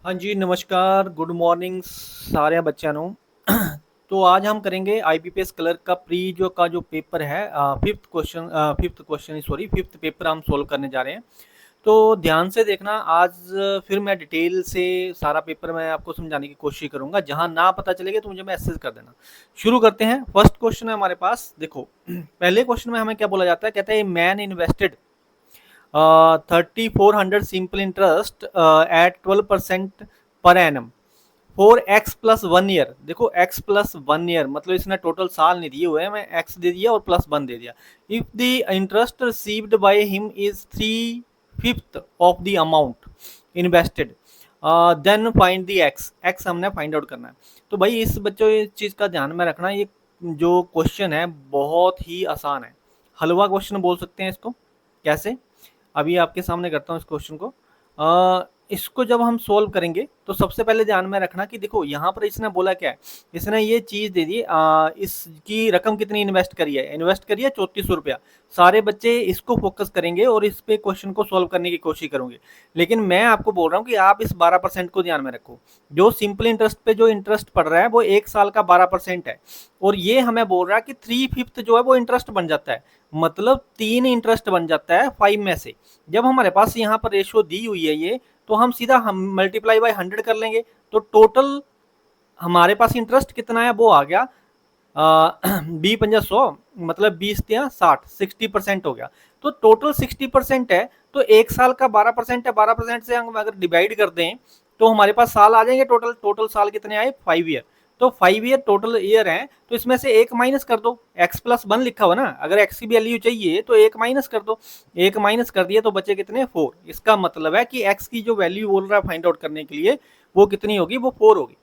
हाँ जी, नमस्कार, good morning सारे बच्चों ਨੂੰ। तो आज हम करेंगे आईबीपीएस क्लर्क का जो पेपर है, फिफ्थ पेपर हम सोल्व करने जा रहे हैं। तो ध्यान से देखना आज। फिर मैं डिटेल से सारा पेपर मैं आपको समझाने की कोशिश करूंगा। जहां ना पता चलेगा तो मुझे मैसेज कर देना। शुरू करते हैं। फर्स्ट क्वेश्चन है हमारे पास, देखो। पहले क्वेश्चन में हमें क्या बोला जाता है, कहता है man invested 3400 simple interest eight 12% per annum for x plus 1 year. देखो एक्स प्लस 1 ईयर मतलब इसने टोटल साल नहीं दिए हुए हैं, मैं एक्स दे दिया और प्लस 1 दे दिया। If the interest received by him is 3/5 of the amount invested, then find the X. X हमने फाइंड आउट करना है। तो भाई इस बच्चों ये चीज़ का ध्यान में रखना, ये जो क्वेश्चन है बहुत ही आसान है। हलवा क्वेश्चन बोल सकते हैं इसको। कैसे, अभी आपके सामने करता हूँ इस क्वेश्चन को। इसको जब हम सोल्व करेंगे तो सबसे पहले ध्यान में रखना कि देखो यहाँ पर इसने बोला क्या है। इसने ये चीज दे दी, इसकी रकम कितनी इन्वेस्ट करी है, 3400 रुपया। सारे बच्चे इसको फोकस करेंगे और इस पे क्वेश्चन को सोल्व करने की कोशिश करेंगे। लेकिन मैं आपको बोल रहा हूँ कि आप इस 12% को ध्यान में रखो। जो सिंपल इंटरेस्ट पे जो इंटरेस्ट पड़ रहा है वो 1 साल का 12% है। और ये हमें बोल रहा है कि 3/5 जो है वो इंटरेस्ट बन जाता है, मतलब 3 इंटरेस्ट बन जाता है 5 में से। जब हमारे पास यहाँ पर रेशियो दी हुई है ये, तो हम सीधा हम मल्टीप्लाई बाय 100 कर लेंगे। तो टोटल हमारे पास इंटरेस्ट कितना है वो आ गया 20×100 मतलब 20×60, 60% हो गया। तो टोटल 60% है। तो 1 साल का 12% है, 12% से हम अगर डिवाइड कर दें तो हमारे पास साल आ जाएंगे। टोटल साल कितने आए, 5 ईयर। तो 5 ईयर टोटल ईयर है, तो इसमें से एक माइनस कर दो। एक्स प्लस 1 लिखा हुआ ना, अगर एक्स की वैल्यू चाहिए तो एक माइनस कर दो। एक माइनस कर दिया तो बचे कितने, 4। इसका मतलब है कि एक्स की जो वैल्यू बोल रहा है फाइंड आउट करने के लिए वो कितनी होगी, वो 4 होगी।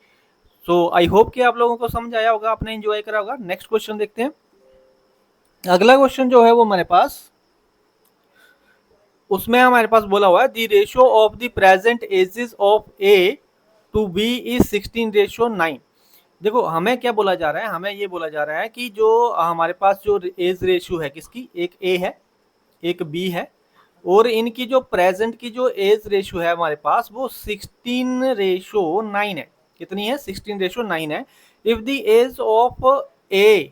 सो आई होप कि आप लोगों को समझ आया होगा, आपने एंजॉय करा होगा। नेक्स्ट क्वेश्चन देखते हैं। अगला क्वेश्चन जो है वो हमारे पास, उसमें हमारे पास बोला हुआ है the ratio of the present ages of A to B is 16:9। देखो हमें क्या बोला जा रहा है, हमें ये बोला जा रहा है कि जो हमारे पास जो एज रेशियो है किसकी, एक ए है एक बी है, और इनकी जो प्रेजेंट की जो एज रेशियो है हमारे पास वो 16:9 है। कितनी है, 16:9 है। If the age of A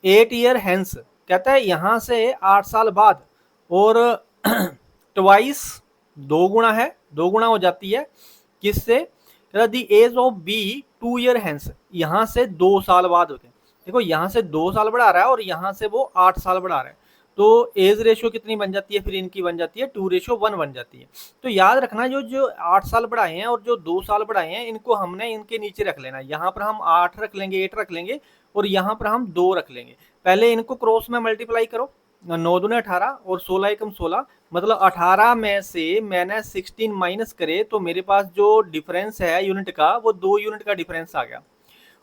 8 year hence, कहता है यहां से 8 साल बाद, और ट्वाइस 2 गुना है, 2 गुना हो जाती है किससे, कहता the age of B 2 year hence, यहां से 2 साल बाद हो गए। देखो यहां से 2 साल बढ़ा रहा है और यहां से वो 8 साल बढ़ा रहा है। तो एज रेशियो कितनी बन जाती है, फिर इनकी बन जाती है 2:1 बन जाती है। तो याद रखना जो जो 8 साल बढ़ाए हैं और जो 2 साल बढ़ाए हैं, इनको हमने इनके नीचे रख लेना। यहाँ पर हम 8 रख लेंगे, 8 रख लेंगे, और यहाँ पर हम 2 रख लेंगे। पहले इनको क्रॉस में मल्टीप्लाई करो, 9 दूने 18 और 16 एकम 16, मतलब 18 में से मैंने 16 माइनस करे तो मेरे पास जो डिफरेंस है यूनिट का, वो 2 यूनिट का डिफरेंस आ गया।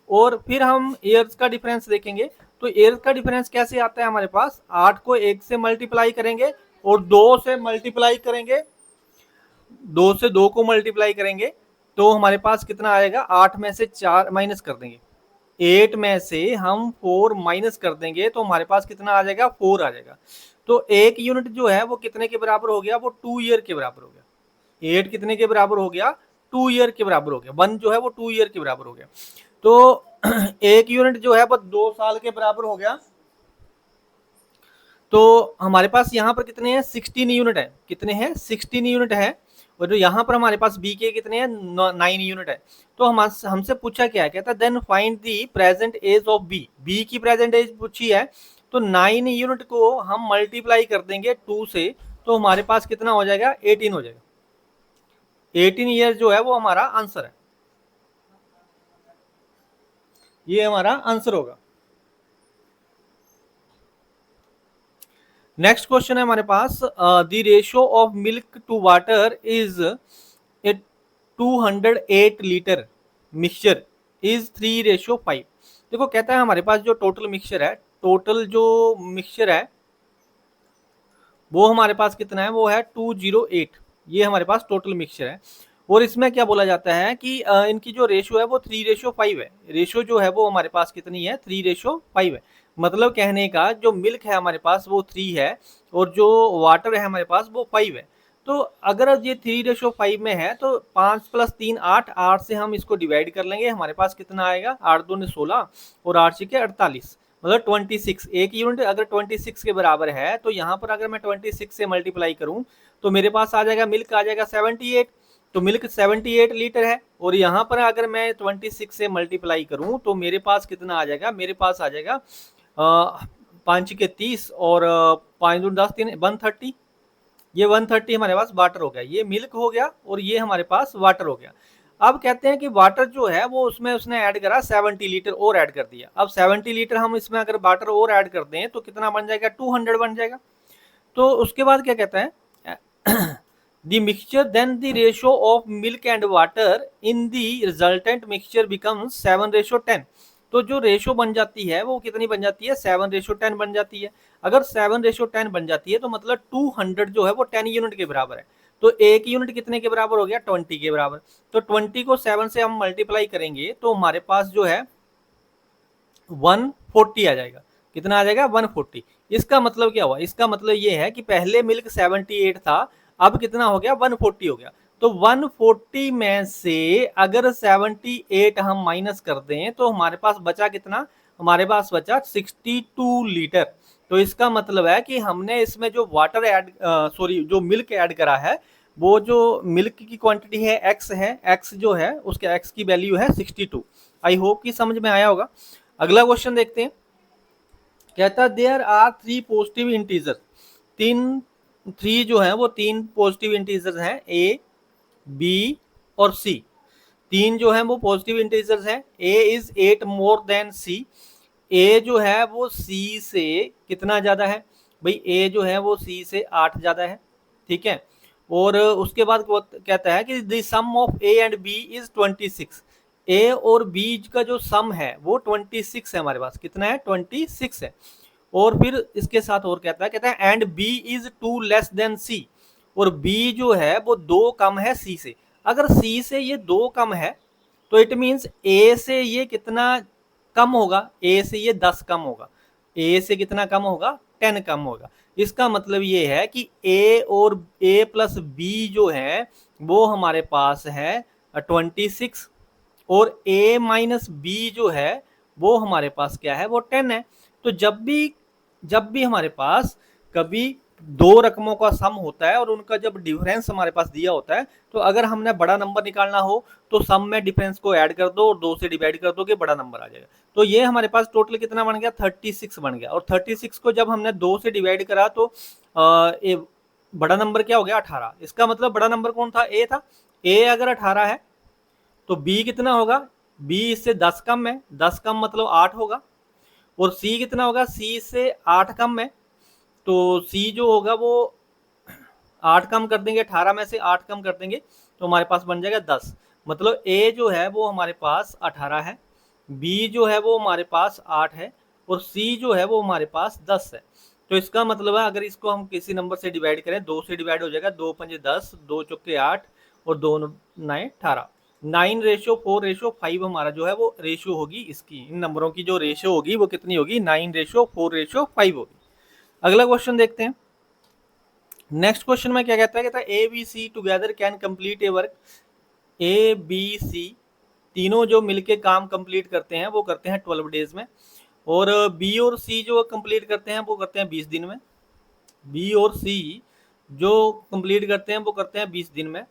और फिर हम ईयर्स का डिफरेंस देखेंगे। तो ईयर्स का डिफरेंस कैसे आता है हमारे पास, 8 को 1 से मल्टीप्लाई करेंगे और 2 से मल्टीप्लाई करेंगे, 2 से 2 को मल्टीप्लाई करेंगे तो हमारे पास कितना आएगा, 8 में से 4 माइनस कर देंगे, 8 में से हम 4 माइनस कर देंगे तो हमारे पास कितना आ जाएगा, 4 आ जाएगा। तो एक यूनिट जो है वो कितने के बराबर हो गया, वो 2 ईयर के बराबर हो गया। 8 कितने के बराबर हो गया, 2 ईयर के बराबर हो गया। 1 जो है वो 2 ईयर के बराबर हो गया। तो एक यूनिट जो है वो 2 साल के बराबर हो गया। तो हमारे पास यहाँ पर कितने हैं, 16 यूनिट है। कितने हैं, 16 यूनिट है। और जो यहाँ पर हमारे पास बी के कितने हैं, 9 यूनिट है। तो हमसे पूछा क्या है, कहता है then find the present age of B. B की प्रेजेंट एज पूछी है, तो 9 यूनिट को हम मल्टीप्लाई कर देंगे 2 से, तो हमारे पास कितना हो जाएगा, 18 हो जाएगा। 18 ईयर जो है वो हमारा आंसर है, ये हमारा आंसर होगा। नेक्स्ट क्वेश्चन है हमारे पास, the ratio of milk to water is a 208 litre mixture is 3:5। देखो कहता है हमारे पास जो टोटल मिक्सचर है, टोटल जो मिक्सचर है वो हमारे पास कितना है, वो है 208। ये हमारे पास टोटल मिक्सचर है। और इसमें क्या बोला जाता है कि इनकी जो रेशियो है वो 3:5 है। रेशियो जो है वो हमारे पास कितनी है, 3:5 है। मतलब कहने का जो मिल्क है हमारे पास वो 3 है और जो वाटर है हमारे पास वो 5 है। तो अगर ये 3:5 में है तो 5 + 3 8, 8 से हम इसको डिवाइड कर लेंगे, हमारे पास कितना आएगा, 8 दूनी 16 और 8 छके 48, मतलब 26। एक यूनिट अगर 26 के बराबर है तो यहाँ पर अगर मैं 26 से मल्टीप्लाई करूँ तो मेरे पास आ जाएगा, मिल्क आ जाएगा 78। तो मिल्क 78 लीटर है, और यहाँ पर अगर मैं 26 से मल्टीप्लाई करूँ तो मेरे पास कितना आ जाएगा, मेरे पास आ जाएगा 5 छके 30 और 5 दूनी 10, 3 130। ये 130 हमारे पास वाटर हो गया, ये मिल्क हो गया और ये हमारे पास वाटर हो गया। अब कहते हैं कि वाटर जो है वो उसमें उसने ऐड करा 70 लीटर और ऐड कर दिया। अब 70 लीटर हम इसमें अगर वाटर और ऐड कर दें तो कितना बन जाएगा, 200 बन जाएगा। तो उसके बाद क्या कहता है, the mixture then the ratio of milk and water in the resultant mixture becomes 7:10। तो जो रेशो बन जाती है वो कितनी बन जाती है, 7:10 बन जाती है। अगर 7:10 बन जाती है तो मतलब 200 जो है वो 10 यूनिट के बराबर है। तो एक यूनिट कितने के बराबर हो गया, 20 के बराबर। तो 20 को 7 से हम मल्टीप्लाई करेंगे तो हमारे पास जो है 140 आ जाएगा। कितना आ जाएगा, 140। इसका मतलब क्या हुआ, इसका मतलब ये है कि पहले मिल्क 78 था, अब कितना हो गया, 140 हो गया। तो 140 में से अगर 78 हम माइनस कर दें तो हमारे पास बचा कितना, हमारे पास बचा 62 लीटर। तो इसका मतलब है कि हमने इसमें जो वाटर ऐड सॉरी जो मिल्क ऐड करा है, वो जो मिल्क की क्वांटिटी है एक्स है, एक्स जो है उसके एक्स की वैल्यू है 62। आई होप कि समझ में आया होगा। अगला क्वेश्चन देखते हैं। कहता देयर आर 3 पॉजिटिव इंटीजर, तीन 3 जो है वो 3 पॉजिटिव इंटीजर्स हैं, ए बी और सी। 3 जो है वो पॉजिटिव इंटीजर्स हैं। ए इज 8 मोर देन सी, ए जो है वो सी से कितना ज्यादा है भाई, ए जो है वो सी से 8 ज्यादा है, ठीक है। और उसके बाद कहता है कि the sum of A and B is 26। A और बी का जो सम है वो 26 है, हमारे पास कितना है, 26 है। और फिर इसके साथ और कहता है and B is 2 less than C, और बी जो है वो 2 कम है सी से। अगर सी से ये 2 कम है तो इट मीन्स ए से ये कितना कम होगा, ए से ये 10 कम होगा। ए से कितना कम होगा, 10 कम होगा। इसका मतलब ये है कि ए और ए प्लस बी जो है वो हमारे पास है 26, और a माइनस बी जो है वो हमारे पास क्या है, वो 10 है। तो जब भी हमारे पास कभी दो रकमों का सम होता है और उनका जब डिफरेंस हमारे पास दिया होता है, तो अगर हमने बड़ा नंबर निकालना हो तो सम में डिफरेंस को ऐड कर दो और 2 से डिवाइड कर दो कि बड़ा नंबर आ जाएगा। तो ये हमारे पास टोटल कितना बन गया, 36 बन गया। और 36 को जब हमने 2 से डिवाइड करा तो बड़ा नंबर क्या हो गया, 18। इसका मतलब बड़ा नंबर कौन था, ए था। ए अगर 18 है तो बी कितना होगा, बी इससे 10 कम है, 10 कम मतलब 8 होगा। और सी कितना होगा, सी से 8 कम है, तो सी जो होगा वो 8 कम कर देंगे, 18 में से 8 कम कर देंगे तो हमारे पास बन जाएगा 10। मतलब ए जो है वो हमारे पास 18 है, बी जो है वो हमारे पास 8 है, और सी जो है वो हमारे पास 10 है। तो इसका मतलब है अगर इसको हम किसी नंबर से डिवाइड करें, 2 से डिवाइड हो जाएगा, 2 पंजे 10, 2 चौके 8 और 2 9 18। 9:4:5 हमारा जो है वो रेशियो होगी इसकी, इन नंबरों की जो रेशियो होगी वो कितनी होगी, 9:4:5 होगी। अगला क्वेश्चन देखते हैं। नेक्स्ट क्वेश्चन में क्या कहता है A B C together can complete a work. A B C तीनों जो मिलके काम कंप्लीट करते हैं वो करते हैं 12 डेज में, और बी और सी जो कंप्लीट करते हैं वो करते हैं 20 दिन में। बी और सी जो कंप्लीट करते हैं वो करते हैं 20 दिन में।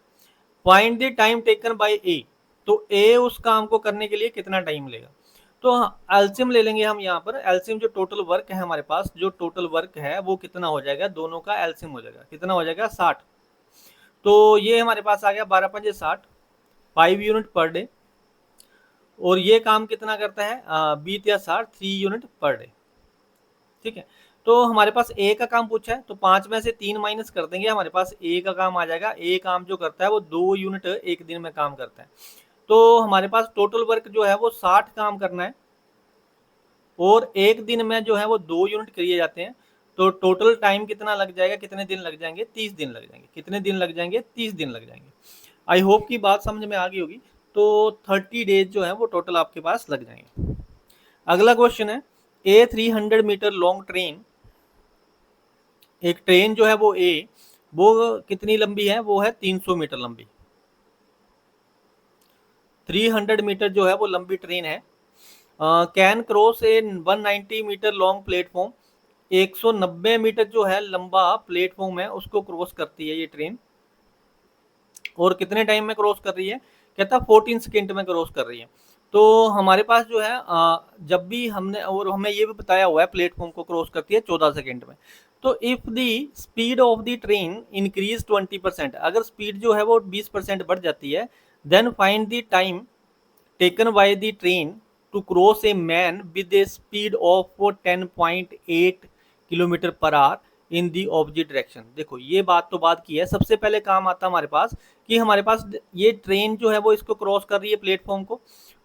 Find the time taken by A, तो ए उस काम को करने के लिए कितना टाइम लेगा। तो एल्सियम ले लेंगे हम यहाँ पर। एल्सियम जो टोटल वर्क है हमारे पास, जो टोटल वर्क है वो कितना हो जाएगा, दोनों का एल्सियम हो जाएगा, कितना हो जाएगा, 60। तो ये हमारे पास आ गया 12 पंजे 60, 5 यूनिट पर डे। और ये काम कितना करता है, 20 या 60, 3 यूनिट पर डे, ठीक है। तो हमारे पास ए का काम पूछा है तो 5 में से 3 माइनस कर देंगे, हमारे पास ए का काम आ जाएगा। ए काम जो करता है वो 2 यूनिट एक दिन में काम करता है। तो हमारे पास टोटल वर्क जो है वो 60 काम करना है, और एक दिन में जो है वो 2 यूनिट किए जाते हैं। तो टोटल टाइम कितना लग जाएगा, कितने दिन लग जाएंगे, 30 दिन लग जाएंगे। कितने दिन लग जाएंगे, 30 दिन लग जाएंगे। आई होप की बात समझ में आ गई होगी। तो 30 डेज जो है वो टोटल आपके पास लग जाएंगे। अगला क्वेश्चन है, ए 300 मीटर लॉन्ग ट्रेन, एक ट्रेन जो है वो ए वो कितनी लंबी है, वो है 300 मीटर लंबी। 300 मीटर जो है वो लंबी ट्रेन है। Can cross a 190 metre long platform, 190 metre जो है लंबा प्लेटफॉर्म है उसको क्रॉस करती है ये ट्रेन। और कितने टाइम में क्रॉस कर रही है, कहता 14 सेकेंड में क्रॉस कर रही है। तो हमारे पास जो है जब भी हमने, और हमें ये भी बताया हुआ है प्लेटफॉर्म को क्रॉस करती है 14 सेकेंड में। तो if the speed of the train increase 20%, अगर स्पीड जो है वो 20% बढ़ जाती है, then find the time taken by the train to cross a man with a speed of 10.8 kilometre per hour in the opposite direction. देखो ये बात तो बात की है, सबसे पहले काम आता हमारे पास कि हमारे पास ये ट्रेन जो है वो इसको क्रॉस कर रही है प्लेटफॉर्म को,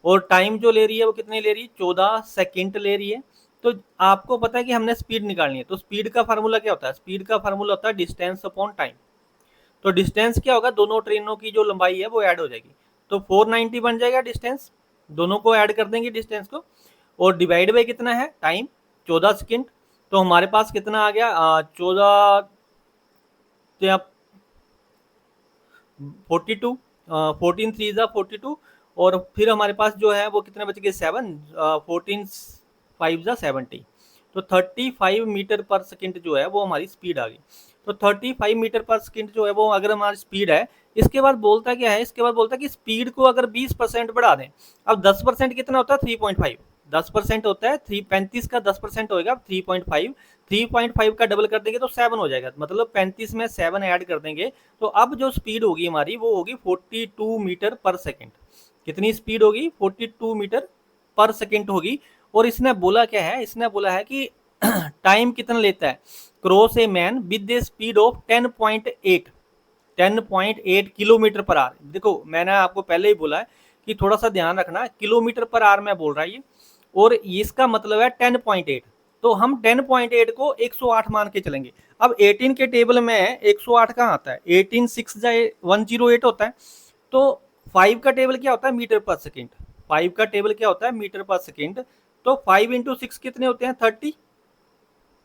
और टाइम जो ले रही है वो कितनी ले रही है, 14 सेकेंड ले रही है। तो आपको पता है कि हमने स्पीड निकालनी है, तो स्पीड का फार्मूला क्या होता है, स्पीड का फार्मूला होता है डिस्टेंस अपॉन टाइम। तो डिस्टेंस क्या होगा, दोनों ट्रेनों की जो लंबाई है वो ऐड हो जाएगी, तो 490 बन जाएगा डिस्टेंस, दोनों को ऐड कर देंगे डिस्टेंस को, और डिवाइड बाई कितना है टाइम, 14 सेकेंड। तो हमारे पास कितना आ गया, 14 42, 14 3 जा 42, और फिर हमारे पास जो है वो कितने बच गए 7, 14 5 जा 70। तो 35 मीटर पर सेकेंड जो है वो हमारी स्पीड आ गई। तो 35 मीटर पर सेकेंड जो है वो अगर हमारी स्पीड है, इसके बाद बोलता क्या है, इसके बाद बोलता है कि स्पीड को अगर 20% बढ़ा दें। अब 10% कितना होता है 3.5, 10% होता है 35 का 10% होएगा 3.5, 3.5 का डबल कर देंगे तो 7 हो जाएगा, मतलब 35 में 7 ऐड कर देंगे। तो अब जो स्पीड होगी हमारी वो होगी 42 मीटर पर सेकेंड। कितनी स्पीड होगी, 42 मीटर पर सेकेंड होगी। और इसने बोला क्या है, इसने बोला है कि टाइम कितना लेता है cross a man with a speed of 10.8 kilometre per our. देखो मैंने आपको पहले ही बोला है कि थोड़ा सा ध्यान रखना, किलोमीटर पर आवर में बोल रहा है ये, और इसका मतलब है 10.8। तो हम 10.8 को 108 मान के चलेंगे। अब 18 के टेबल में 108 कहाँ आता है, 18 6 जाए 108 होता है। तो 5 का टेबल क्या होता है, मीटर पर सेकेंड, 5 का टेबल क्या होता है, मीटर पर सेकेंड। तो 5 इंटू 6 कितने होते हैं 30,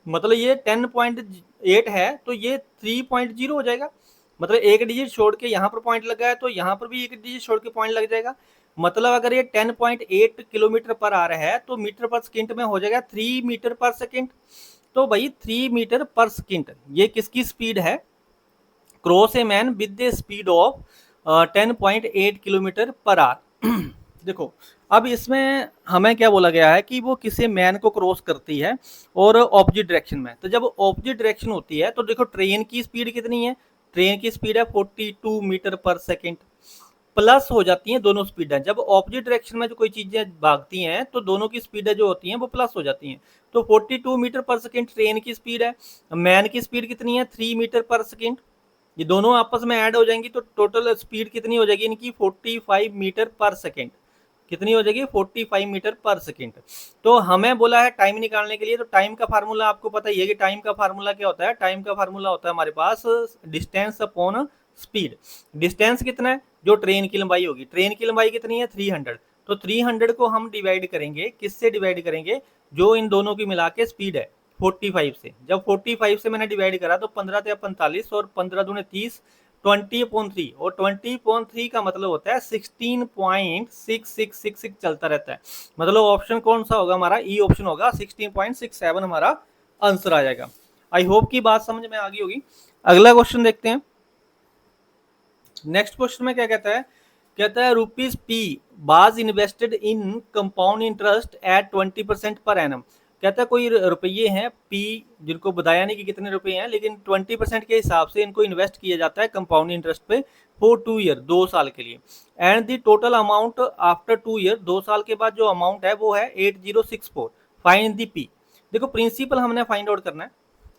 मतलब ये 10.8 है तो ये 3.0 हो जाएगा, मतलब एक डिजिट छोड़ के यहाँ पर पॉइंट लगा है तो यहाँ पर भी एक डिजिट छोड़ के पॉइंट लग जाएगा। मतलब अगर ये 10.8 किलोमीटर पर आ रहा है तो मीटर पर सेकेंड में हो जाएगा 3 मीटर पर सेकेंड। तो भाई 3 मीटर पर सेकेंड ये किसकी स्पीड है, cross a man with the speed of 10.8 kilometre per our. देखो अब इसमें हमें क्या बोला गया है कि वो किसी मैन को क्रॉस करती है और ऑपोजिट डायरेक्शन में। तो जब ऑपोजिट डायरेक्शन होती है तो देखो ट्रेन की स्पीड कितनी है, ट्रेन की स्पीड है 42 मीटर पर सेकेंड, प्लस हो जाती हैं दोनों स्पीडें। जब ऑपोजिट डायरेक्शन में जो कोई चीजें भागती हैं तो दोनों की स्पीडें जो होती हैं वो प्लस हो जाती हैं। तो 42 मीटर पर सेकेंड ट्रेन की स्पीड है, मैन की स्पीड कितनी है 3 मीटर पर सेकेंड, ये दोनों आपस में ऐड हो जाएंगी तो टोटल स्पीड कितनी हो जाएगी इनकी 45 मीटर पर सेकेंड। कितनी हो जाएगी 45 मीटर पर सेकेंड। तो हमें बोला है टाइम निकालने के लिए, तो टाइम का फार्मूला आपको पता ही है कि टाइम का फार्मूला क्या होता है, टाइम का फार्मूला होता है हमारे पास डिस्टेंस अपॉन स्पीड। डिस्टेंस कितना है, जो ट्रेन की लंबाई होगी, ट्रेन की लंबाई कितनी है 300, तो 300 को हम डिवाइड करेंगे, किससे डिवाइड करेंगे, जो इन दोनों की मिला के स्पीड है 45 से। जब 45 से मैंने डिवाइड करा तो 15 या 45 और 15 दूने 30, 20/3, और 20/3 का मतलब होता है 16.6666 चलता रहता है। मतलब ऑप्शन कौन सा होगा हमारा, ई ऑप्शन होगा, 16.67 हमारा आंसर आ जाएगा। आई होप की बात समझ में आ गई होगी। अगला क्वेश्चन देखते हैं। नेक्स्ट क्वेश्चन में क्या कहता है, कहता है rupees P was invested in compound interest eight 20% per annum. कहता है कोई रुपये हैं पी, जिनको बताया नहीं कि कितने रुपए हैं, लेकिन 20% के हिसाब से इनको इन्वेस्ट किया जाता है कंपाउंड इंटरेस्ट पे फॉर 2 ईयर, 2 साल के लिए। And the total amount after 2 year, 2 साल के बाद जो अमाउंट है वो है 8064, फाइंड द पी। देखो प्रिंसिपल हमने फाइंड आउट करना है,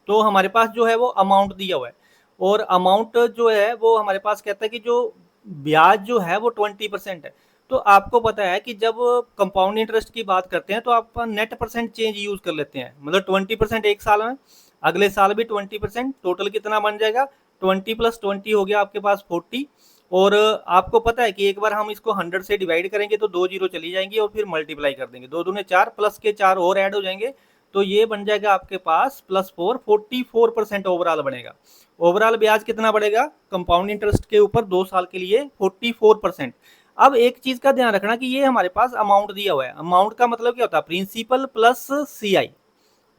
तो हमारे पास जो है वो अमाउंट दिया हुआ है, और अमाउंट जो है वो हमारे पास कहता है कि जो ब्याज जो है वो 20% है। तो आपको पता है कि जब कंपाउंड इंटरेस्ट की बात करते हैं तो आप नेट परसेंट चेंज यूज कर लेते हैं, मतलब 20% एक साल में, अगले साल भी 20%, टोटल कितना बन जाएगा 20 + 20 हो गया आपके पास 40। और आपको पता है कि एक बार हम इसको 100 से डिवाइड करेंगे तो 2 जीरो चली जाएंगी और फिर मल्टीप्लाई कर देंगे, 2 दूने 4 प्लस के 4 और ऐड हो जाएंगे तो ये बन जाएगा आपके पास +4 44% ओवरऑल बनेगा। ओवरऑल ब्याज कितना बढ़ेगा कंपाउंड इंटरेस्ट के ऊपर 2 साल के लिए 44%। अब एक चीज का ध्यान रखना कि ये हमारे पास अमाउंट दिया हुआ है। अमाउंट का मतलब क्या होता है, प्रिंसिपल प्लस CI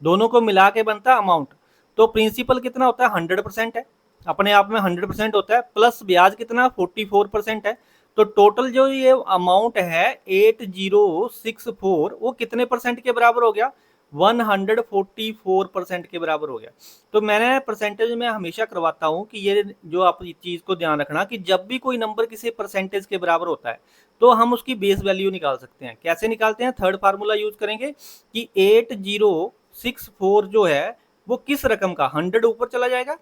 दोनों को मिला के बनता है अमाउंट। तो प्रिंसिपल कितना होता है 100% है, अपने आप में 100% होता है, प्लस ब्याज कितना 44% है। तो टोटल जो ये अमाउंट है 8064 वो कितने परसेंट के बराबर हो गया, 144% के बराबर हो गया। तो मैंने परसेंटेज में हमेशा करवाता हूँ कि ये जो आप इस चीज को ध्यान रखना कि जब भी कोई नंबर किसी परसेंटेज के बराबर होता है तो हम उसकी बेस वैल्यू निकाल सकते हैं। कैसे निकालते हैं, थर्ड फार्मूला यूज करेंगे कि 8064 जो है वो किस रकम का 100 ऊपर चला जाएगा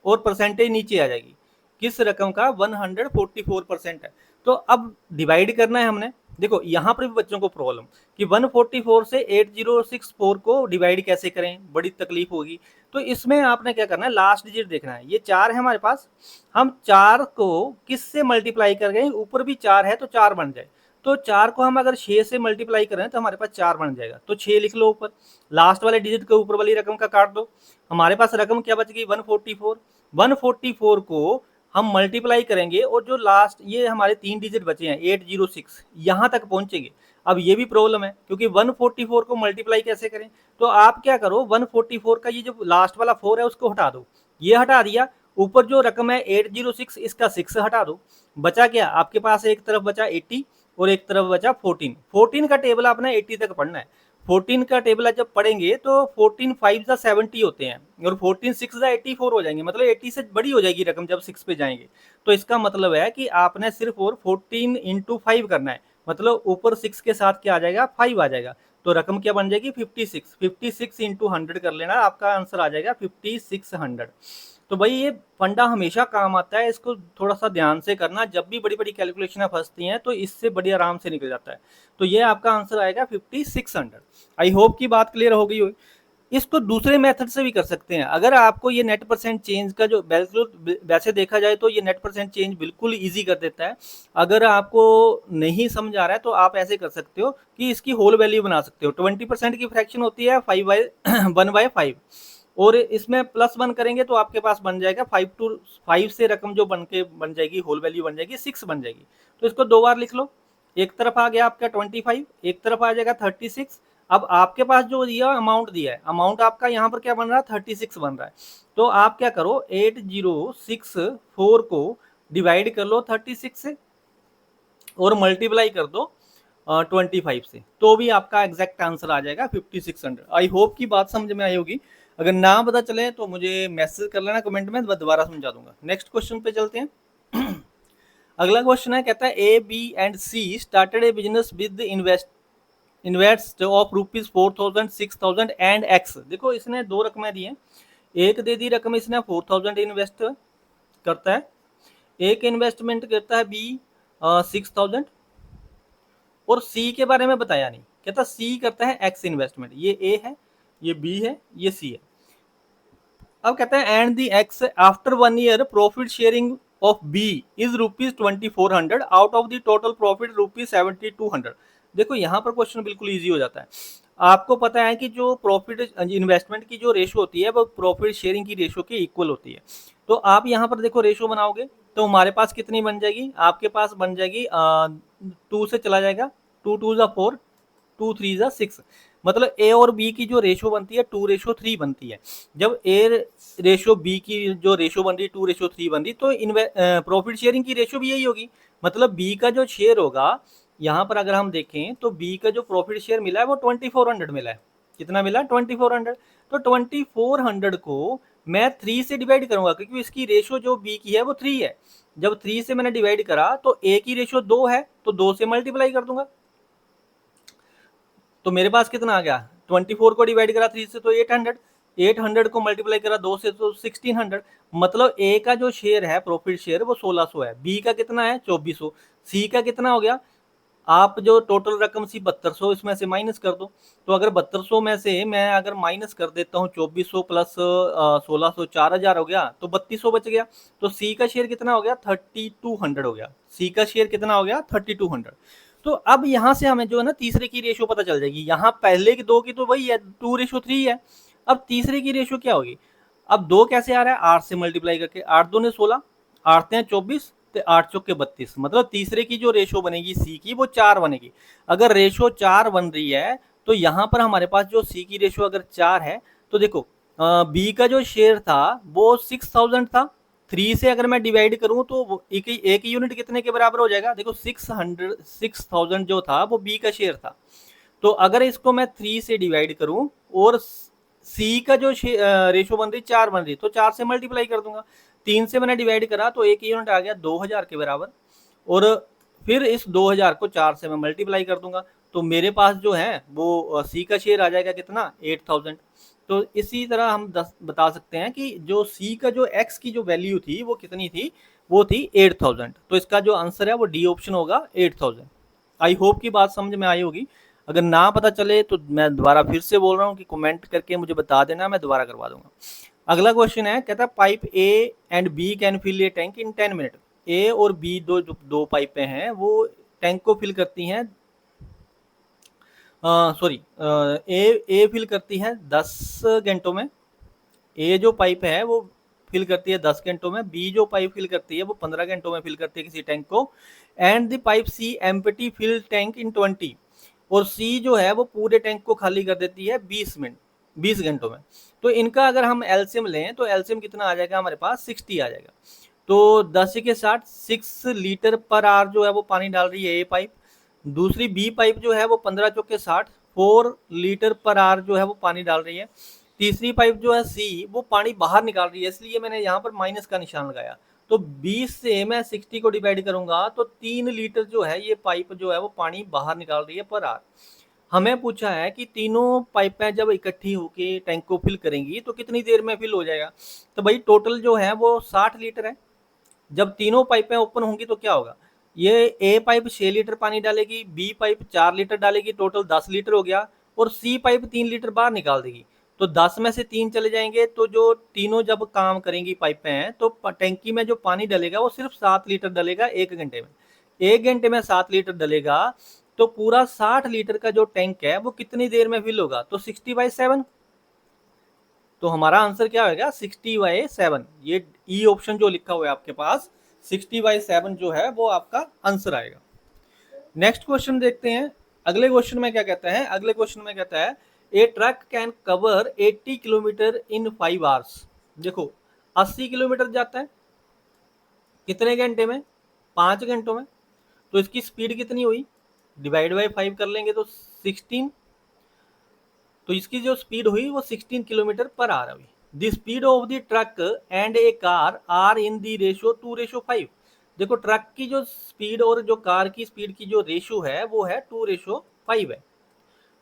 और परसेंटेज नीचे आ जाएगी, किस रकम का 144% है। तो अब डिवाइड करना है हमने। देखो यहाँ पर भी बच्चों को प्रॉब्लम कि 144 से 8064 को डिवाइड कैसे करें, बड़ी तकलीफ होगी। तो इसमें आपने क्या करना है, लास्ट डिजिट देखना है। ये 4 है हमारे पास, हम 4 को किससे मल्टीप्लाई कर गए, ऊपर भी 4 है तो 4 बन जाए। तो 4 को हम अगर 6 से मल्टीप्लाई करें तो हमारे पास 4 बन जाएगा। तो 6 लिख लो ऊपर, लास्ट वाले डिजिट के ऊपर वाली रकम का काट दो। हमारे पास रकम क्या बच गई 144। 144 को हम मल्टीप्लाई करेंगे और जो लास्ट ये हमारे 3 डिजिट बचे हैं 806 यहाँ तक पहुंचेंगे। अब ये भी प्रॉब्लम है क्योंकि 144 को मल्टीप्लाई कैसे करें। तो आप क्या करो, 144 का ये जो लास्ट वाला 4 है उसको हटा दो, ये हटा दिया। ऊपर जो रकम है 806 इसका 6 हटा दो, बचा क्या आपके पास, एक तरफ बचा 80 और एक तरफ बचा 14। 14 का टेबल आपने 80 तक पढ़ना है। 14 का टेबल जब पढ़ेंगे तो 14 5 जा 70 होते हैं और 14 6 जा 84 हो जाएंगे, मतलब 80 से बड़ी हो जाएगी रकम जब 6 पे जाएंगे। तो इसका मतलब है कि आपने सिर्फ और 14 इंटू 5 करना है, मतलब ऊपर 6 के साथ क्या आ जाएगा 5 आ जाएगा। तो रकम क्या बन जाएगी 56। 56 इंटू 100 कर लेना, आपका आंसर आ जाएगा 5600। तो भाई ये फंडा हमेशा काम आता है, इसको थोड़ा सा ध्यान से करना। जब भी बड़ी बड़ी कैलकुलेशन फंसती हैं तो इससे बड़ी आराम से निकल जाता है। तो ये आपका आंसर आएगा 5600। आई होप की बात क्लियर हो गई हो। इसको दूसरे मेथड से भी कर सकते हैं। अगर आपको ये नेट परसेंट चेंज का जो वैसे देखा जाए तो ये नेट परसेंट चेंज बिल्कुल इजी कर देता है। अगर आपको नहीं समझ आ रहा है तो आप ऐसे कर सकते हो कि इसकी होल वैल्यू बना सकते हो। 20% की फ्रैक्शन होती है 1/5 और इसमें +1 करेंगे तो आपके पास बन जाएगा 5 से रकम जो बन जाएगी होल वैल्यू बन जाएगी 6 बन जाएगी। तो इसको 2 बार लिख लो, एक तरफ आ गया आपका 25, एक तरफ आ जाएगा 36। अब आपके पास जो दिया अमाउंट दिया है, अमाउंट आपका यहाँ पर क्या बन रहा है 36 बन रहा है। तो आप क्या करो 8064 को डिवाइड कर लो 36 से और मल्टीप्लाई कर दो 25 से, तो भी आपका एग्जैक्ट आंसर आ जाएगा 5600। आई होप की बात समझ में आई होगी। अगर ना पता चले तो मुझे मैसेज कर लेना कमेंट में, दोबारा समझा दूंगा। नेक्स्ट क्वेश्चन पे चलते हैं। अगला क्वेश्चन है, कहता है A B and C started a business with invest of ₹4000 6000 and X. देखो इसने 2 रकमें दी हैं, एक दे दी रकम इसने 4000 इन्वेस्ट करता है, एक इन्वेस्टमेंट करता है बी 6000 और सी के बारे में बताया नहीं। कहता सी करता है एक्स इन्वेस्टमेंट, ये ए है, ये बी है, ये सी है। अब कहता है and the X after 1 year profit sharing of B is ₹2400 out of the total profit ₹7200। देखो यहाँ पर क्वेश्चन बिल्कुल इजी हो जाता है। आपको पता है कि जो प्रॉफिट इन्वेस्टमेंट की जो रेशो होती है वो प्रॉफिट शेयरिंग की रेशो के इक्वल होती है। तो आप यहाँ पर देखो रेशो बनाओगे तो हमारे पास कितनी बन जाएगी, आपके पास बन जाएगी 2 से चला जाएगा, 2 2 जा 4, 2 3 जा 6, मतलब ए और बी की जो रेशो बनती है 2:3 बनती है। जब ए रेशो बी की जो रेशो बन रही 2:3 बन रही तो प्रॉफिट शेयरिंग की रेशो भी यही होगी। मतलब बी का जो शेयर होगा यहाँ पर अगर हम देखें तो बी का जो प्रॉफिट शेयर मिला है वो 2400 मिला है। कितना मिला 2400। तो 2400 को मैं 3 से डिवाइड करूंगा क्योंकि इसकी रेशो जो बी की है वो 3 है। जब 3 से मैंने डिवाइड करा तो ए की रेशो 2 है तो 2 से मल्टीप्लाई कर दूंगा। तो मेरे पास कितना आ गया 24 को डिवाइड करा 3 से तो 800, 800 को मल्टीप्लाई करा 2 से तो 1600। मतलब ए का जो शेयर है प्रॉफिट शेयर वो 1600 है, बी का कितना है 2400, सी का कितना हो गया, आप जो टोटल रकम सी 7200 इसमें से माइनस कर दो। तो अगर 7200 में से मैं अगर माइनस कर देता हूँ 2400 प्लस 1600 4000 हो गया तो 3200 बच गया। तो सी का शेयर कितना हो गया 3200 हो गया, सी का शेयर कितना हो गया 3200। तो अब यहाँ से हमें जो है ना तीसरे की रेशियो पता चल जाएगी। यहाँ पहले की दो की तो वही है 2:3 है। अब तीसरे की रेशियो क्या होगी? अब दो कैसे आ रहा है? 8 से मल्टीप्लाई करके, 8 दूने 16, 8 तें 24, 8 चौके 32, मतलब तीसरे की जो रेशियो बनेगी सी की वो 4 बनेगी। अगर रेशियो 4 बन रही है तो यहाँ पर हमारे पास जो सी की रेशियो अगर 4 है तो देखो बी का जो शेयर था वो 6000 था। 3 से अगर मैं डिवाइड करूं तो एक यूनिट कितने के बराबर हो जाएगा? देखो 6000 जो था वो बी का शेयर था। तो अगर इसको मैं 3 से डिवाइड करूं और सी का जो रेशो बन रही 4 बन रही, तो 4 से मल्टीप्लाई कर दूंगा। 3 से मैंने डिवाइड करा तो एक यूनिट आ गया 2000 के बराबर, और फिर इस 2000 को 4 से मैं मल्टीप्लाई कर दूंगा तो मेरे पास जो है वो सी का शेयर आ जाएगा कितना? 8000। तो इसी तरह हम बता सकते हैं कि जो सी का जो एक्स की जो वैल्यू थी वो कितनी थी? वो थी 8000। तो इसका जो आंसर है वो डी ऑप्शन होगा 8000। आई होप की बात समझ में आई होगी। अगर ना पता चले तो मैं दोबारा फिर से बोल रहा हूँ कि कमेंट करके मुझे बता देना, मैं दोबारा करवा दूंगा। अगला क्वेश्चन है, कहता है pipe A and B can fill a tank in 10 minute. A और बी दो पाइपें हैं वो टैंक को फिल करती हैं, सॉरी, ए फिल करती है 10 घंटों में। ए जो पाइप है वो फिल करती है 10 घंटों में, बी जो पाइप फिल करती है वो 15 घंटों में फिल करती है किसी टैंक को। And the pipe C empty fill tank in 20, और सी जो है वो पूरे टैंक को खाली कर देती है 20 घंटों में। तो इनका अगर हम एलसीएम लें तो एलसीएम कितना आ जाएगा हमारे पास? 60 आ जाएगा। तो 10 के 60, 6 लीटर पर आवर जो है वो पानी डाल रही है ए पाइप। दूसरी बी पाइप जो है वो 15 चौके 60, 4 लीटर पर आवर जो है वो पानी डाल रही है। तीसरी पाइप जो है सी वो पानी बाहर निकाल रही है, इसलिए मैंने यहाँ पर माइनस का निशान लगाया। तो 20 से मैं 60 को डिवाइड करूंगा तो 3 लीटर जो है ये पाइप जो है वो पानी बाहर निकाल रही है पर आवर। हमें पूछा है कि तीनों पाइपें जब इकट्ठी होके टैंक को फिल करेंगी तो कितनी देर में फिल हो जाएगा? तो भाई टोटल जो है वो 60 लीटर है। जब तीनों पाइपें ओपन होंगी तो क्या होगा? ये ए पाइप 6 लीटर पानी डालेगी, बी पाइप 4 लीटर डालेगी, टोटल 10 लीटर हो गया, और सी पाइप 3 लीटर बाहर निकाल देगी। तो 10 में से 3 चले जाएंगे, तो जो तीनों जब काम करेंगी पाइपें हैं तो टैंकी में जो पानी डलेगा वो सिर्फ 7 लीटर डलेगा 1 घंटे में। 1 घंटे में 7 लीटर डलेगा तो पूरा 60 लीटर का जो टैंक है वो कितनी देर में फिल होगा? तो 60/7। तो हमारा आंसर क्या होगा? 60/7। ये ई ऑप्शन जो लिखा हुआ है आपके पास 60/7 जो है वो आपका आंसर आएगा। नेक्स्ट क्वेश्चन देखते हैं। अगले क्वेश्चन में क्या कहता है? अगले क्वेश्चन में कहता है a truck can cover 80 kilometre in 5 hours. देखो 80 किलोमीटर जाता है कितने घंटे में? 5 घंटों में। तो इसकी स्पीड कितनी हुई? डिवाइड बाई 5 कर लेंगे तो 16। तो इसकी जो स्पीड हुई वो 16 किलोमीटर पर आवर हुई। The speed of the truck and a car are in the ratio 2:5। देखो ट्रक की जो स्पीड और जो कार की स्पीड की जो रेशियो है वो है 2:5 है।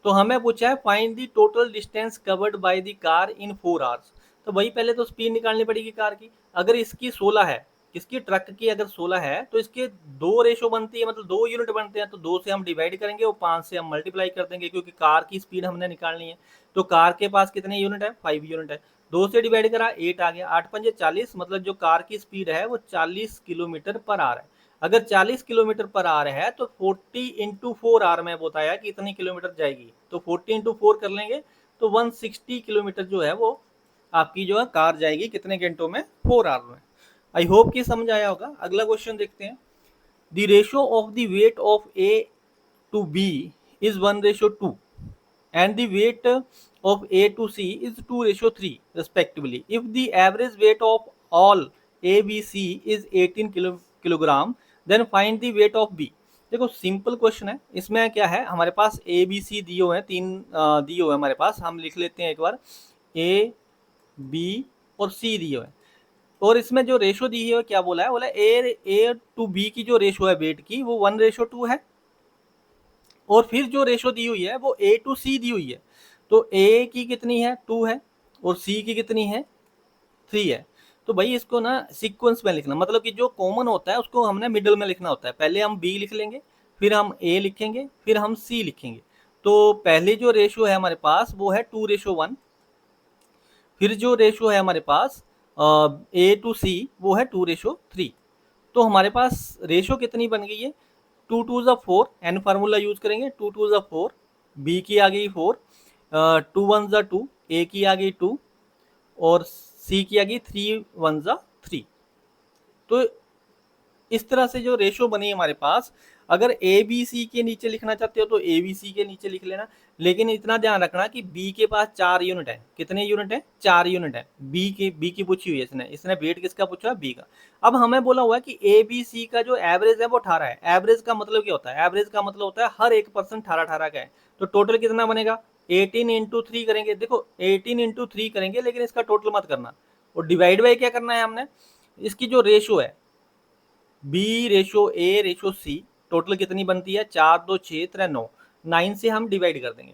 तो हमें पूछा है find the total distance covered by the car in 4 hours. तो वही पहले तो स्पीड निकालनी पड़ेगी कार की। अगर इसकी 16 है, किसकी? ट्रक की अगर 16 है तो इसके 2 रेशो बनती है, मतलब 2 यूनिट बनते हैं, तो 2 से हम डिवाइड करेंगे और 5 से हम मल्टीप्लाई कर देंगे क्योंकि कार की स्पीड हमने निकालनी है। तो कार के पास कितने यूनिट है? 5 यूनिट है। 2 से डिवाइड करा 8 आ गया, 8 पंजे 40, मतलब जो कार की स्पीड है वो 40 किलोमीटर पर आवर है। अगर 40 किलोमीटर पर आ रहा है तो 40 इंटू 4 आर में बताया कि इतनी किलोमीटर जाएगी, तो 40 इंटू 4 कर लेंगे तो 160 किलोमीटर जो है वो आपकी जो है कार जाएगी कितने घंटों में? 4 आवर में। आई होप कि समझ आया होगा। अगला क्वेश्चन देखते हैं। The ratio of the weight of A to B is 1:2 and the weight of A to C is 2:3 respectively. If the average weight of all A, B, C is 18 kilogram, then find the weight of B। देखो simple question है। इसमें क्या है, हमारे पास A, B, C दिए हुए हैं, 3 दिए हुए हैं हमारे पास। हम लिख लेते हैं एक बार, A, B और C दिए हुए हैं। और इसमें जो रेशो दी है क्या बोला है? बोला A to B की जो रेशो है वेट की वो 1:2 है। और फिर जो रेशो दी हुई है वो A to C दी हुई है। तो A की कितनी है? 2 है, और C की कितनी है? 3 है। तो भाई इसको ना सीक्वेंस में लिखना, मतलब कि जो कॉमन होता है उसको हमने मिडिल में लिखना होता है। पहले हम B लिख लेंगे, फिर हम A लिखेंगे, फिर हम C लिखेंगे। तो पहले जो रेशो है हमारे पास वो है 2:1। फिर जो रेशो है हमारे पास A to C वो है 2:3। तो हमारे पास रेशो कितनी बन गई है? 2 टू ज़ा 4, एन फार्मूला यूज करेंगे, 2 टू ज़ा 4, बी की आ गई 4, 2 वन ज़ा 2, ए की आ गई 2 और सी की आ गई 3 वन ज़ा 3। तो इस तरह से जो रेशो बनी हमारे पास, अगर ए बी सी के नीचे लिखना चाहते हो तो ए बी सी के नीचे लिख लेना, लेकिन इतना ध्यान रखना कि बी के पास 4 यूनिट है। कितने यूनिट है? 4 यूनिट है। बी की पूछी हुई है इसने वेट किसका पूछा है? बी का। अब हमें बोला हुआ है कि ए बी सी का जो एवरेज है वो 18 है। एवरेज का मतलब क्या होता है? एवरेज का मतलब होता है हर एक पर्सन 18 का है। तो टोटल कितना बनेगा? 18 इंटू 3 करेंगे। देखो 18 इंटू 3 करेंगे, लेकिन इसका टोटल मत करना, और डिवाइड बाई क्या करना है हमने, इसकी जो रेशो है B ratio A ratio C, total कितनी बनती है? 4 2 6 3 9, 9 से हम डिवाइड कर देंगे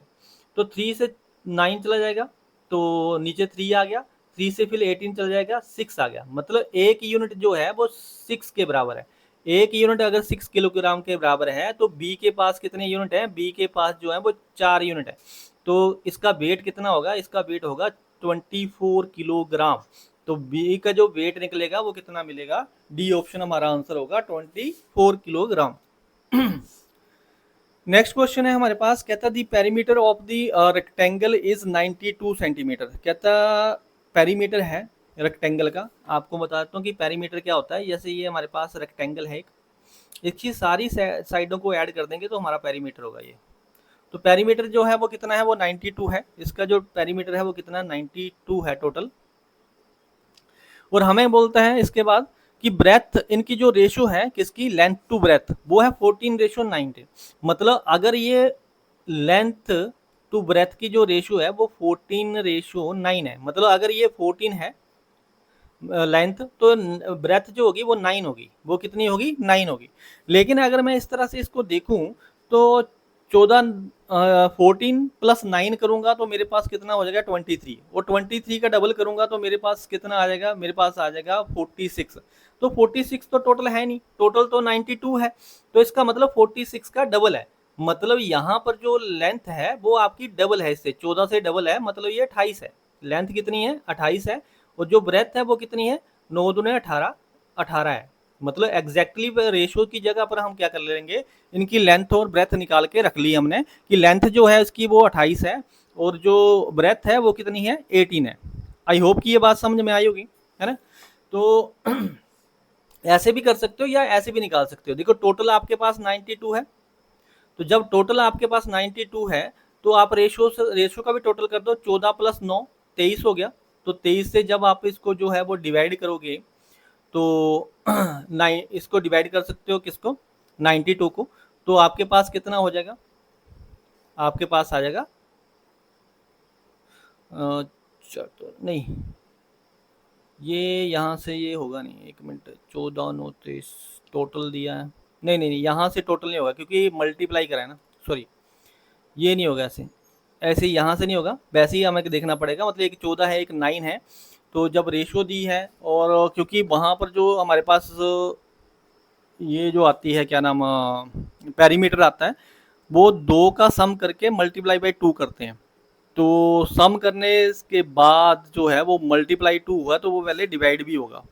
तो 3 से 9 चला जाएगा, तो नीचे 3 आ गया, 3 से फिर 18 चला जाएगा, 6 आ गया। मतलब एक यूनिट जो है वो 6 के बराबर है। एक यूनिट अगर 6 किलोग्राम के बराबर है तो बी के पास कितने यूनिट है? बी के पास जो है वो 4 यूनिट है। तो इसका वेट कितना होगा? इसका वेट होगा 24 किलोग्राम। तो बी का जो वेट निकलेगा वो कितना मिलेगा? डी ऑप्शन हमारा आंसर होगा 24 किलोग्राम। नेक्स्ट क्वेश्चन है हमारे पास, कहता the perimeter of the rectangle is 92 centimetre. कहता पेरीमीटर है रेक्टेंगल का, आपको बता देता हूँ कि पेरीमीटर क्या होता है। जैसे ये हमारे पास रेक्टेंगल है, इसकी सारी साइडों को ऐड कर देंगे तो हमारा पेरीमीटर होगा ये। तो पेरीमीटर जो है वो कितना है? वो 92 है। इसका जो पेरीमीटर है वो कितना? 92 है टोटल। और हमें बोलता है इसके बाद कि ब्रेथ, इनकी जो रेशो है किसकी? लेंथ टू ब्रेथ, वो है 14:9। मतलब अगर ये लेंथ टू ब्रेथ की जो रेशो है वो 14:9 है। मतलब अगर ये 14 है लेंथ, तो ब्रेथ जो होगी वो 9 होगी। वो कितनी होगी? 9 होगी। लेकिन अगर मैं इस तरह से इसको देखूं तो 14 प्लस 9 करूंगा तो मेरे पास कितना हो जाएगा? 23। और 23 का डबल करूंगा तो मेरे पास कितना आ जाएगा? मेरे पास आ जाएगा 46। तो 46 तो टोटल है नहीं, टोटल तो 92 है। तो इसका मतलब 46 का डबल है। मतलब यहाँ पर जो लेंथ है वो आपकी डबल है, इससे 14 से डबल है, मतलब ये 28 है। लेंथ कितनी है? 28 है। और जो ब्रेथ है वो कितनी है? 9 दूने 18, 18 है। मतलब एग्जैक्टली रेशियो की जगह पर हम क्या कर लेंगे, इनकी लेंथ और ब्रेथ निकाल के रख ली हमने कि लेंथ जो है इसकी वो 28 है और जो ब्रेथ है वो कितनी है? 18 है। आई होप कि ये बात समझ में आई होगी, है ना। तो ऐसे भी कर सकते हो या ऐसे भी निकाल सकते हो। देखो टोटल आपके पास 92 है, तो जब टोटल आपके पास 92 है तो आप रेशो का भी टोटल कर दो। 14 प्लस 9 23 हो गया। तो 23 से जब आप इसको जो है वो डिवाइड करोगे तो इसको डिवाइड कर सकते हो किसको? 92 को। तो आपके पास कितना हो जाएगा? आपके पास आ जाएगा नहीं, ये यहाँ से ये होगा नहीं, 1 मिनट, 14 9 23 टोटल दिया है। नहीं नहीं नहीं, यहाँ से टोटल नहीं होगा क्योंकि मल्टीप्लाई करा है ना, सॉरी, ये नहीं होगा। ऐसे ऐसे यहाँ से नहीं होगा, वैसे ही हमें देखना पड़ेगा। मतलब एक 14 है, एक 9 है। तो जब रेशो दी है और क्योंकि वहाँ पर जो हमारे पास ये जो आती है क्या नाम पेरीमीटर आता है, वो 2 का सम करके मल्टीप्लाई बाई 2 करते हैं। तो सम करने के बाद जो है वो मल्टीप्लाई 2 हुआ तो वो पहले डिवाइड भी होगा।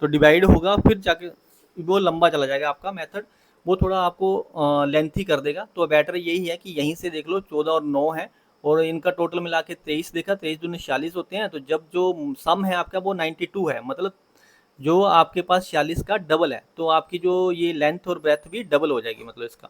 तो डिवाइड होगा फिर जाके वो लंबा चला जाएगा आपका मेथड, वो थोड़ा आपको लेंथी कर देगा। तो बेटर यही है कि यहीं से देख लो 14 और 9 है और इनका टोटल मिला के 23 देखा, 23 दूनी 46 होते हैं। तो जब जो सम है आपका वो 92 है, मतलब जो आपके पास 46 का डबल है, तो आपकी जो ये लेंथ और ब्रेथ भी डबल हो जाएगी। मतलब इसका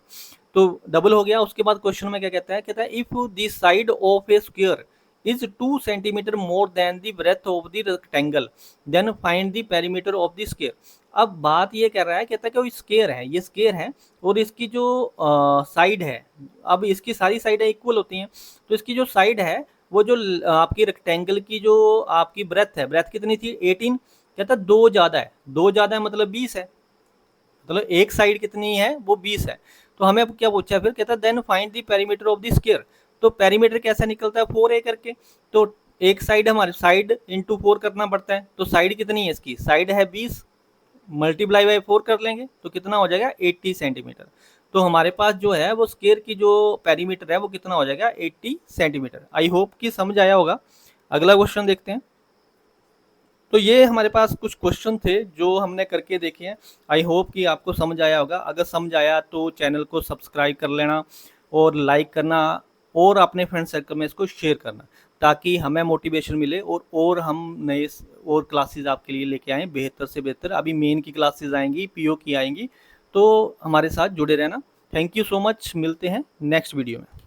तो डबल हो गया। उसके बाद क्वेश्चन में क्या कहता है? कहता है if the side of a square is 2 centimetre more than the breadth of the rectangle then find the perimeter of the square. अब बात ये कर रहा है, कहता है कि वो स्क्वायर है, ये स्क्वायर है और इसकी जो साइड है, अब इसकी सारी साइडें इक्वल होती हैं, तो इसकी जो साइड है वो जो आपकी रेक्टेंगल की जो आपकी ब्रेथ है, ब्रेथ कितनी थी? 18। कहता है 2 ज़्यादा है, 2 ज़्यादा है मतलब 20 है। मतलब एक साइड कितनी है? वो 20 है। तो हमें अब क्या पूछा है फिर? कहता है then find the perimeter of the square. तो पेरीमीटर कैसे निकलता है? 4a करके। तो एक साइड हमारे साइड इंटू 4 करना पड़ता है। तो साइड कितनी है इसकी? साइड है 20, मल्टीप्लाई बाई 4 कर लेंगे तो कितना हो जाएगा? 80 सेंटीमीटर। तो हमारे पास जो है वो स्क्वायर की जो पेरीमीटर है वो कितना हो जाएगा? 80 सेंटीमीटर। आई होप कि समझ आया होगा। अगला क्वेश्चन देखते हैं। तो ये हमारे पास कुछ क्वेश्चन थे जो हमने करके देखे हैं। आई होप कि आपको समझ आया होगा। अगर समझ आया तो चैनल को सब्सक्राइब कर लेना और लाइक करना और अपने फ्रेंड सर्कल में इसको शेयर करना, ताकि हमें मोटिवेशन मिले और हम नए और क्लासेस आपके लिए लेके आएँ बेहतर से बेहतर। अभी मेन की क्लासेस आएंगी, पीओ की आएंगी, तो हमारे साथ जुड़े रहना। थैंक यू सो मच, मिलते हैं नेक्स्ट वीडियो में।